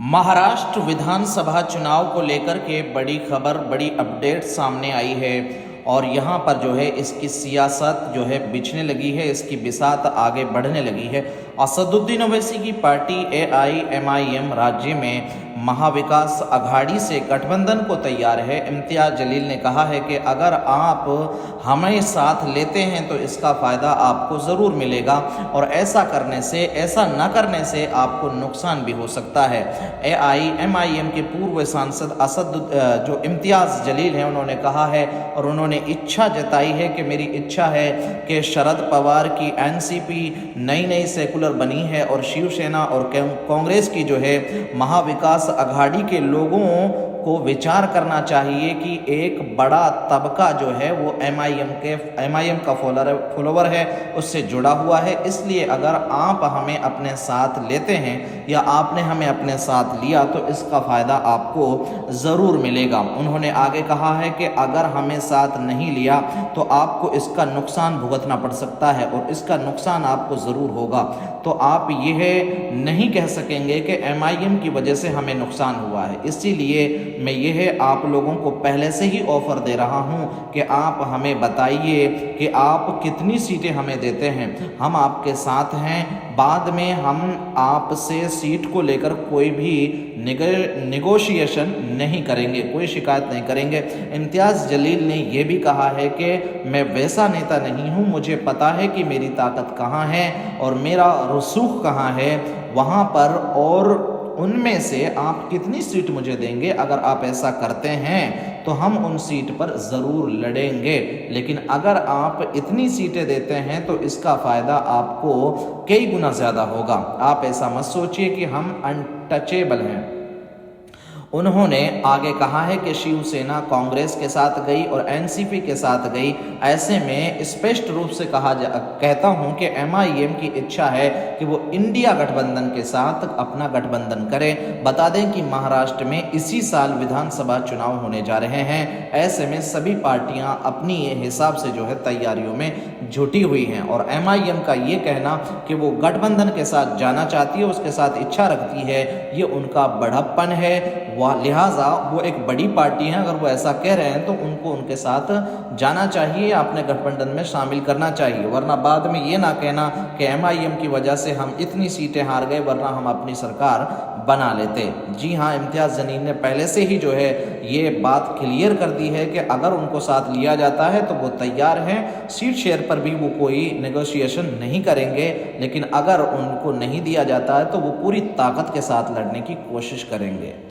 महाराष्ट्र विधानसभा चुनाव को लेकर के बड़ी खबर, बड़ी अपडेट सामने आई है और यहाँ पर जो है इसकी सियासत जो है बिछने लगी है, इसकी बिसात आगे बढ़ने लगी है। असदुद्दीन ओवैसी की पार्टी AIMIM राज्य में महाविकास अघाड़ी से गठबंधन को तैयार है। इम्तियाज जलील ने कहा है कि अगर आप हमें साथ लेते हैं तो इसका फ़ायदा आपको ज़रूर मिलेगा और ऐसा करने से, ऐसा न करने से आपको नुकसान भी हो सकता है। AIMIM के पूर्व सांसद जो इम्तियाज जलील हैं, उन्होंने कहा है और उन्होंने इच्छा जताई है कि मेरी इच्छा है कि शरद पवार की NCP नई सेकुलर बनी है और शिवसेना और कांग्रेस की जो है महाविकास अघाड़ी के लोगों को विचार करना चाहिए कि एक बड़ा तबका जो है वो MIM का फॉलोवर है, उससे जुड़ा हुआ है। इसलिए अगर आप हमें अपने साथ लेते हैं या आपने हमें अपने साथ लिया तो इसका फ़ायदा आपको ज़रूर मिलेगा। उन्होंने आगे कहा है कि अगर हमें साथ नहीं लिया तो आपको इसका नुकसान भुगतना पड़ सकता है और इसका नुकसान आपको ज़रूर होगा। तो आप यह नहीं कह सकेंगे कि MIM की वजह से हमें नुकसान हुआ है। इसीलिए मैं यह आप लोगों को पहले से ही ऑफ़र दे रहा हूं कि आप हमें बताइए कि आप कितनी सीटें हमें देते हैं, हम आपके साथ हैं। बाद में हम आपसे सीट को लेकर कोई भी निगोशिएशन नहीं करेंगे, कोई शिकायत नहीं करेंगे। इम्तियाज़ जलील ने यह भी कहा है कि मैं वैसा नेता नहीं हूं, मुझे पता है कि मेरी ताकत कहाँ है और मेरा रसूख कहाँ है वहाँ पर, और उनमें से आप कितनी सीट मुझे देंगे। अगर आप ऐसा करते हैं तो हम उन सीट पर ज़रूर लड़ेंगे, लेकिन अगर आप इतनी सीटें देते हैं तो इसका फ़ायदा आपको कई गुना ज़्यादा होगा। आप ऐसा मत सोचिए कि हम अनटचेबल हैं। उन्होंने आगे कहा है कि शिवसेना कांग्रेस के साथ गई और NCP के साथ गई। ऐसे में स्पष्ट रूप से कहता हूं कि MIM की इच्छा है कि वो इंडिया गठबंधन के साथ अपना गठबंधन करे। बता दें कि महाराष्ट्र में इसी साल विधानसभा चुनाव होने जा रहे हैं। ऐसे में सभी पार्टियां अपनी हिसाब से जो है तैयारियों में जुटी हुई हैं और MIM का ये कहना कि वो गठबंधन के साथ जाना चाहती है, उसके साथ इच्छा रखती है, ये उनका बड़प्पन है। लिहाजा वो एक बड़ी पार्टी है, अगर वो ऐसा कह रहे हैं तो उनको उनके साथ जाना चाहिए, अपने गठबंधन में शामिल करना चाहिए। वरना बाद में ये ना कहना कि MIM की वजह से हम इतनी सीटें हार गए वरना हम अपनी सरकार बना लेते। जी हाँ, इम्तियाज़ जलील ने पहले से ही जो है ये बात क्लियर कर दी है कि अगर उनको साथ लिया जाता है तो वो तैयार हैं। सीट शेयर पर भी वो कोई नेगोशिएशन नहीं करेंगे, लेकिन अगर उनको नहीं दिया जाता है तो वो पूरी ताकत के साथ लड़ने की कोशिश करेंगे।